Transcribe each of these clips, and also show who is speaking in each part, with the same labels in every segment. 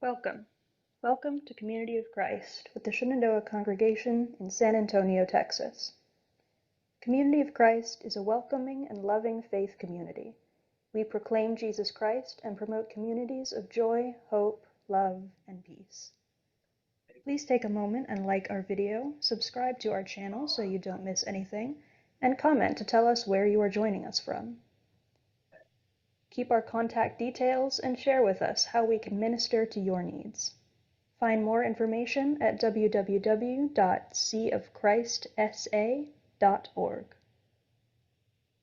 Speaker 1: Welcome. Welcome to Community of Christ with the Shenandoah Congregation in San Antonio, Texas. Community of Christ is a welcoming and loving faith community. We proclaim Jesus Christ and promote communities of joy, hope, love, and peace. Please take a moment and like our video, subscribe to our channel so you don't miss anything, and comment to tell us where you are joining us from. Keep our contact details and share with us how we can minister to your needs. Find more information at www.seaofchristsa.org.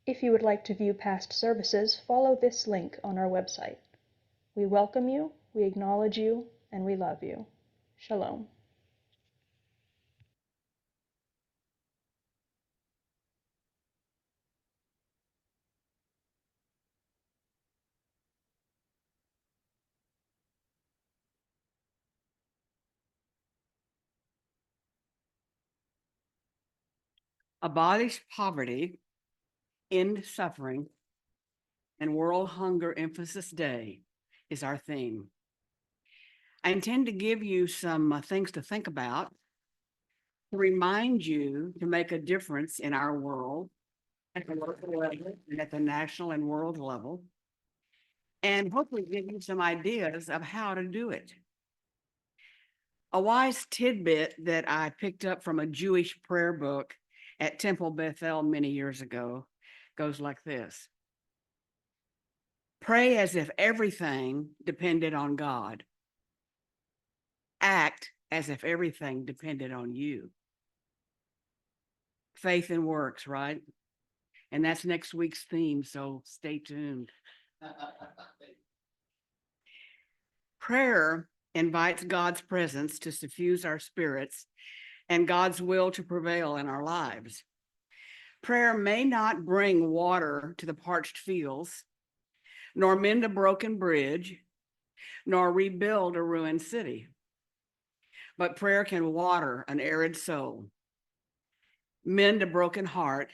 Speaker 1: If you would like to view past services, follow this link on our website. We welcome you, we acknowledge you, and we love you. Shalom.
Speaker 2: Abolish poverty, end suffering, and World Hunger Emphasis Day is our theme. I intend to give you some things to think about, to remind you to make a difference in our world at the local level and at the national and world level, and hopefully give you some ideas of how to do it. A wise tidbit that I picked up from a Jewish prayer book at Temple Bethel many years ago goes like this. Pray as if everything depended on God. Act as if everything depended on you. Faith and works, right? And that's next week's theme, so stay tuned. Prayer invites God's presence to suffuse our spirits and God's will to prevail in our lives. Prayer may not bring water to the parched fields, nor mend a broken bridge, nor rebuild a ruined city. But prayer can water an arid soul, mend a broken heart,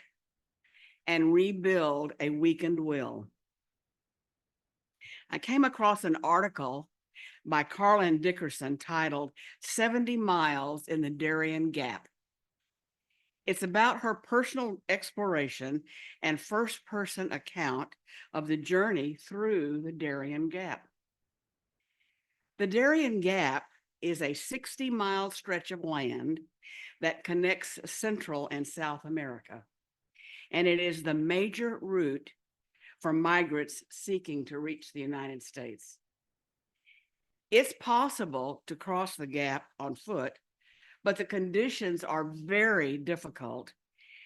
Speaker 2: and rebuild a weakened will. I came across an article by Carlin Dickerson titled 70 Miles in the Darien Gap. It's about her personal exploration and first-person account of the journey through the Darien Gap. The Darien Gap is a 60-mile stretch of land that connects Central and South America, and it is the major route for migrants seeking to reach the United States. It's possible to cross the gap on foot, but the conditions are very difficult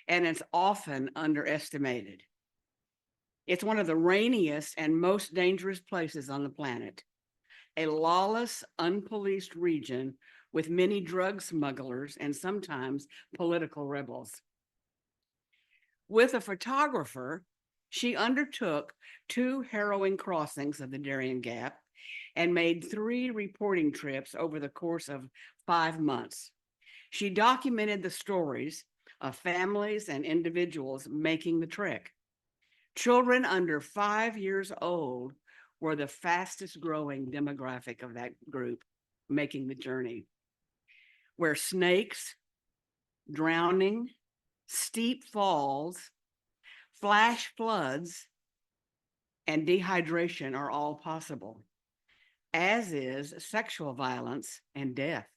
Speaker 2: and it's often underestimated. It's one of the rainiest and most dangerous places on the planet, a lawless, unpoliced region with many drug smugglers and sometimes political rebels. With a photographer, she undertook 2 harrowing crossings of the Darien Gap and made 3 reporting trips over the course of 5 months. She documented the stories of families and individuals making the trek. Children under 5 years old were the fastest growing demographic of that group making the journey, where snakes, drowning, steep falls, flash floods, and dehydration are all possible, as is sexual violence and death.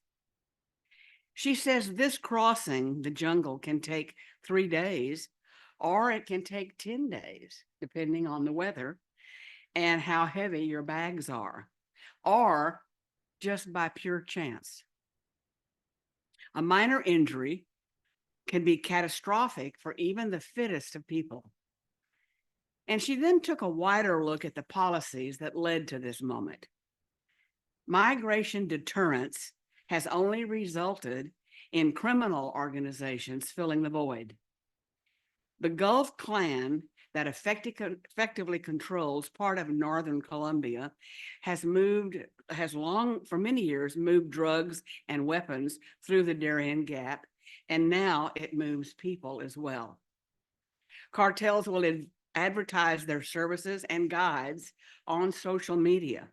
Speaker 2: She says this crossing the jungle can take 3 days, or it can take 10 days, depending on the weather and how heavy your bags are, or just by pure chance. A minor injury can be catastrophic for even the fittest of people. And she then took a wider look at the policies that led to this moment. Migration deterrence has only resulted in criminal organizations filling the void. The Gulf Clan that effectively controls part of northern Colombia has long, for many years, moved drugs and weapons through the Darien Gap, and now it moves people as well. Cartels will advertise their services and guides on social media.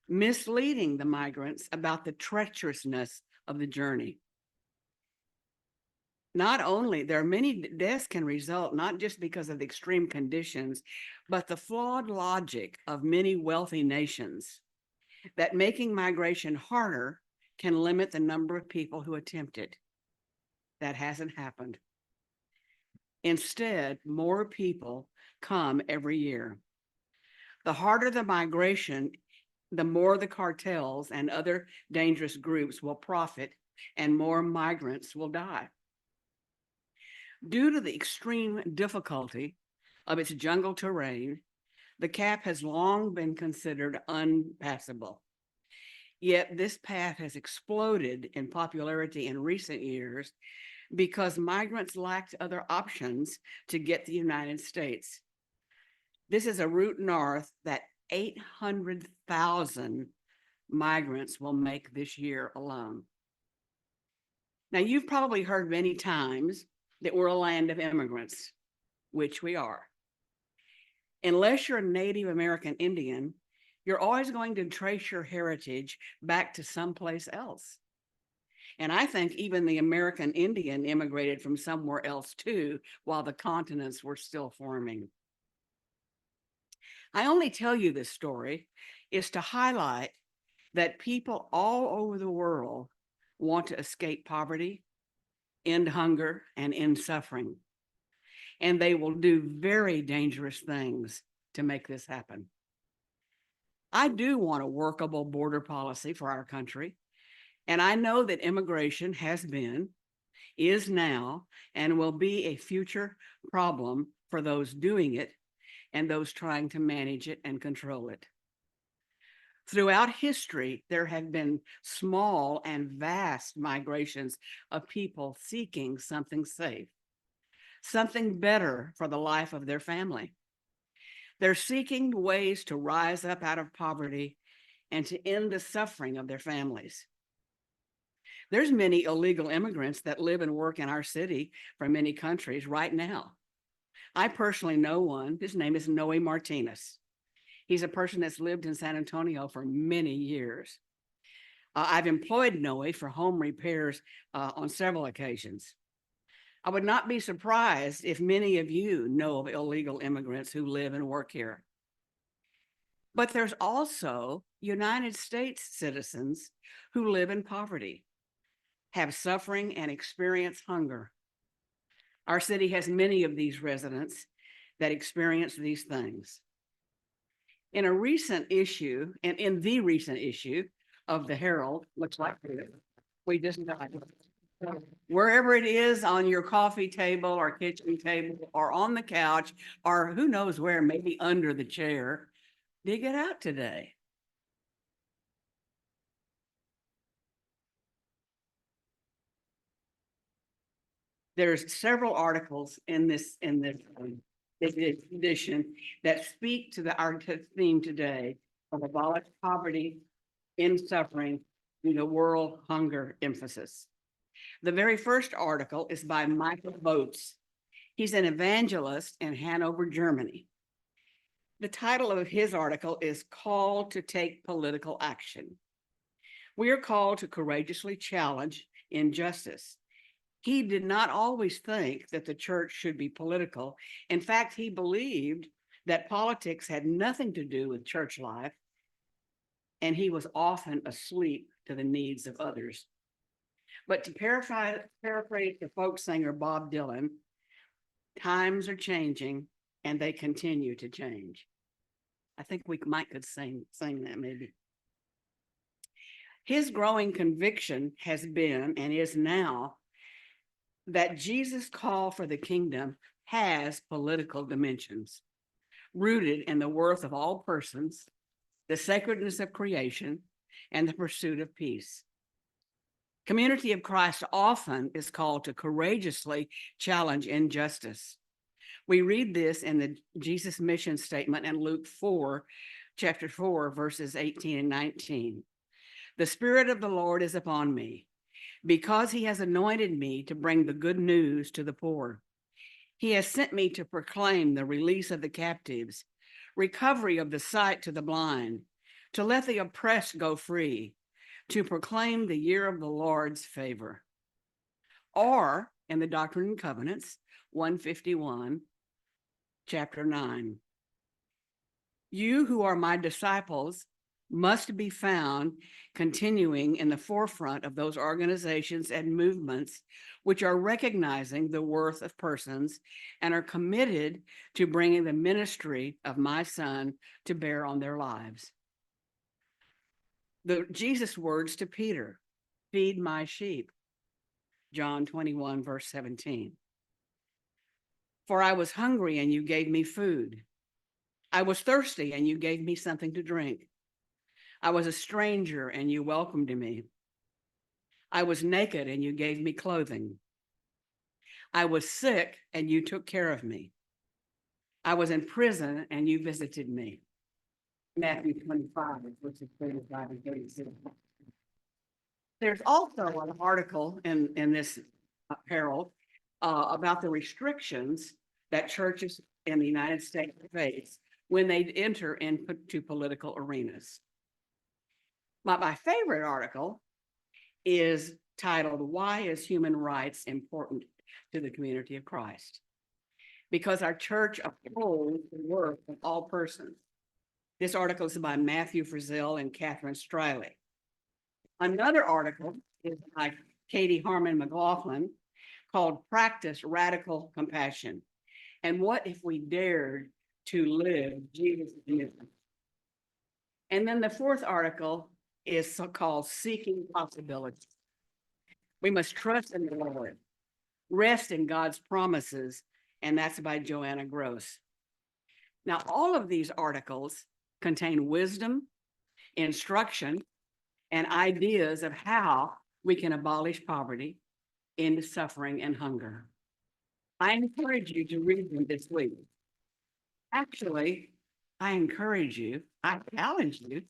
Speaker 2: misleading the migrants about the treacherousness of the journey. Not only, there are many deaths can result not just because of the extreme conditions, but the flawed logic of many wealthy nations that making migration harder can limit the number of people who attempt it. That hasn't happened. Instead, more people come every year. The harder the migration, the more the cartels and other dangerous groups will profit and more migrants will die. Due to the extreme difficulty of its jungle terrain, the Cap has long been considered unpassable. Yet this path has exploded in popularity in recent years because migrants lacked other options to get to the United States. This is a route north that 800,000 migrants will make this year alone. Now, you've probably heard many times that we're a land of immigrants, which we are. Unless you're a Native American Indian, you're always going to trace your heritage back to someplace else. And I think even the American Indian immigrated from somewhere else too, while the continents were still forming. I only tell you this story is to highlight that people all over the world want to escape poverty, end hunger, and end suffering. And they will do very dangerous things to make this happen. I do want a workable border policy for our country. And I know that immigration has been, is now, and will be a future problem for those doing it and those trying to manage it and control it. Throughout history, there have been small and vast migrations of people seeking something safe, something better for the life of their family. They're seeking ways to rise up out of poverty and to end the suffering of their families. There's many illegal immigrants that live and work in our city from many countries right now. I personally know one. His name is Noe Martinez. He's a person that's lived in San Antonio for many years. I've employed Noe for home repairs on several occasions. I would not be surprised if many of you know of illegal immigrants who live and work here. But there's also United States citizens who live in poverty, have suffering, and experience hunger. Our city has many of these residents that experience these things. In a recent issue, and in the recent issue of the Herald, looks like we just died. Wherever it is on your coffee table or kitchen table or on the couch, or who knows where, maybe under the chair, dig it out today. There's several articles in this edition that speak to our theme today of abolish poverty, end suffering, due to world hunger emphasis. The very first article is by Michael Boetz. He's an evangelist in Hanover, Germany. The title of his article is Call to Take Political Action. We are called to courageously challenge injustice. He did not always think that the church should be political. In fact, he believed that politics had nothing to do with church life, and he was often asleep to the needs of others. But to paraphrase the folk singer Bob Dylan, times are changing and they continue to change. I think we could sing that maybe. His growing conviction has been and is now that Jesus' call for the kingdom has political dimensions, rooted in the worth of all persons, the sacredness of creation, and the pursuit of peace. Community of Christ often is called to courageously challenge injustice. We read this in the Jesus mission statement in Luke 4, chapter 4, verses 18 and 19. The Spirit of the Lord is upon me, because he has anointed me to bring the good news to the poor. He has sent me to proclaim the release of the captives, recovery of the sight to the blind, to let the oppressed go free, to proclaim the year of the Lord's favor. Or in the Doctrine and Covenants, 151, chapter 9. You who are my disciples must be found continuing in the forefront of those organizations and movements which are recognizing the worth of persons and are committed to bringing the ministry of my Son to bear on their lives. The Jesus words to Peter, feed my sheep, John 21, verse 17. For I was hungry and you gave me food. I was thirsty and you gave me something to drink. I was a stranger and you welcomed me. I was naked and you gave me clothing. I was sick and you took care of me. I was in prison and you visited me. Matthew 25, verses 35 and 36. There's also an article in this Herald about the restrictions that churches in the United States face when they enter into political arenas. My favorite article is titled, Why is Human Rights Important to the Community of Christ? Because our church upholds the worth of all persons. This article is by Matthew Frizzell and Catherine Striley. Another article is by Katie Harmon McLaughlin called Practice Radical Compassion. And what if we dared to live Jesus' mission? And then the fourth article is called Seeking Possibilities. We must trust in the Lord, rest in God's promises, and that's by Joanna Gross. Now, all of these articles contain wisdom, instruction, and ideas of how we can abolish poverty, end suffering, and hunger. I encourage you to read them this week. Actually, I challenge you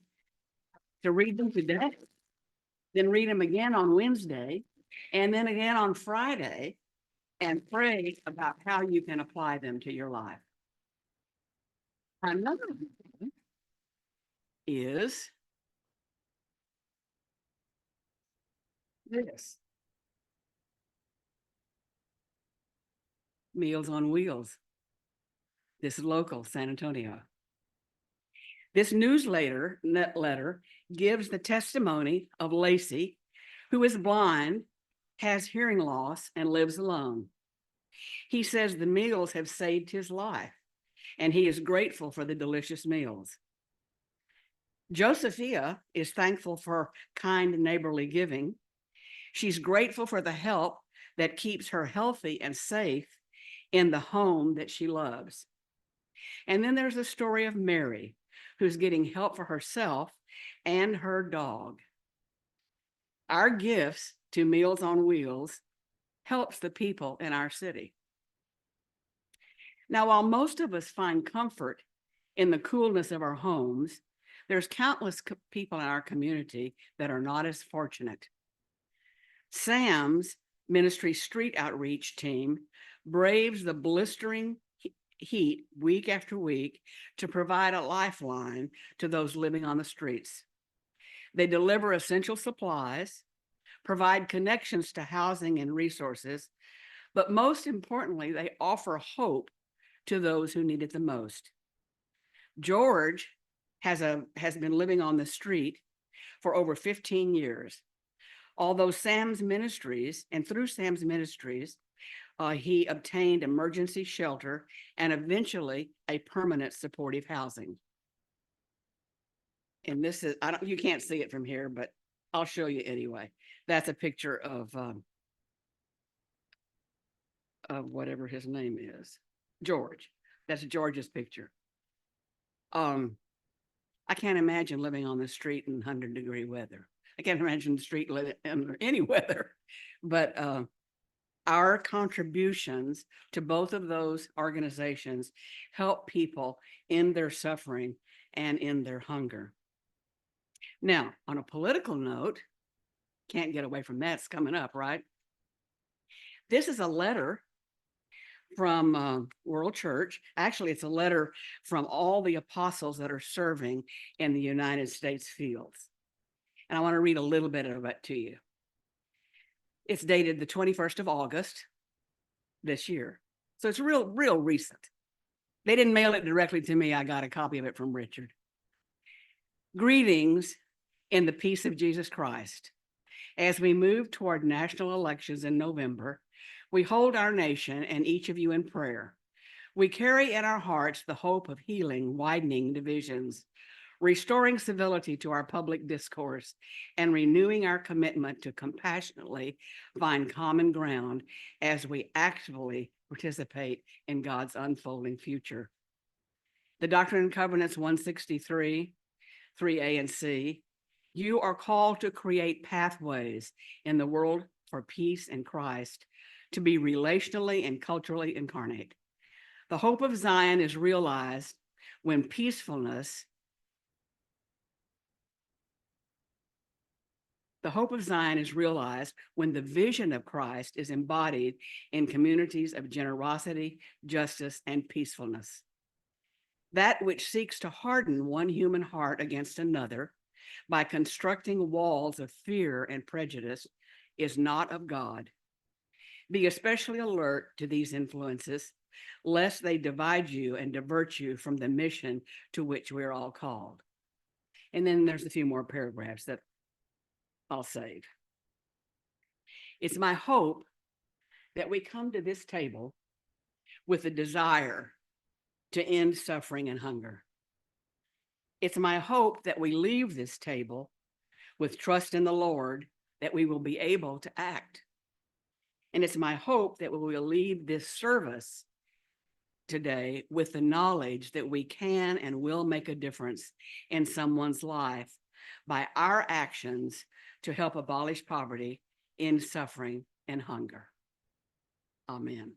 Speaker 2: to read them today, then read them again on Wednesday, and then again on Friday, and pray about how you can apply them to your life. Another one is this. Meals on Wheels. This is local, San Antonio. This newsletter gives the testimony of Lacey, who is blind, has hearing loss, and lives alone. He says the meals have saved his life, and he is grateful for the delicious meals. Josephia is thankful for kind neighborly giving. She's grateful for the help that keeps her healthy and safe in the home that she loves. And then there's the story of Mary, who's getting help for herself and her dog. Our gifts to Meals on Wheels helps the people in our city. Now, while most of us find comfort in the coolness of our homes, there's countless people in our community that are not as fortunate. Sam's ministry street outreach team braves the blistering heat week after week to provide a lifeline to those living on the streets. They deliver essential supplies, provide connections to housing and resources, but most importantly, they offer hope to those who need it the most. George has been living on the street for over 15 years. Although Sam's Ministries, and through Sam's Ministries, he obtained emergency shelter and eventually a permanent supportive housing. And this is, you can't see it from here, but I'll show you anyway. That's a picture of whatever his name is, George. That's George's picture. I can't imagine living on the street in 100-degree weather. I can't imagine the street living in any weather, but our contributions to both of those organizations help people in their suffering and in their hunger. Now, on a political note, can't get away from that, it's coming up, right? This is a letter from World Church. Actually, it's a letter from all the apostles that are serving in the United States fields. And I want to read a little bit of it to you. It's dated the 21st of August this year. So it's real recent. They didn't mail it directly to me. I got a copy of it from Richard. Greetings in the peace of Jesus Christ. As we move toward national elections in November, we hold our nation and each of you in prayer. We carry in our hearts the hope of healing widening divisions, restoring civility to our public discourse, and renewing our commitment to compassionately find common ground as we actively participate in God's unfolding future. The Doctrine and Covenants 163, 3A and C, you are called to create pathways in the world for peace in Christ, to be relationally and culturally incarnate. The hope of Zion is realized when peacefulness, the hope of Zion is realized when the vision of Christ is embodied in communities of generosity, justice, and peacefulness. That which seeks to harden one human heart against another by constructing walls of fear and prejudice is not of God. Be especially alert to these influences, lest they divide you and divert you from the mission to which we're all called. And then there's a few more paragraphs that I'll save. It's my hope that we come to this table with a desire to end suffering and hunger. It's my hope that we leave this table with trust in the Lord that we will be able to act. And it's my hope that we will leave this service today with the knowledge that we can and will make a difference in someone's life by our actions to help abolish poverty, end suffering, and hunger. Amen.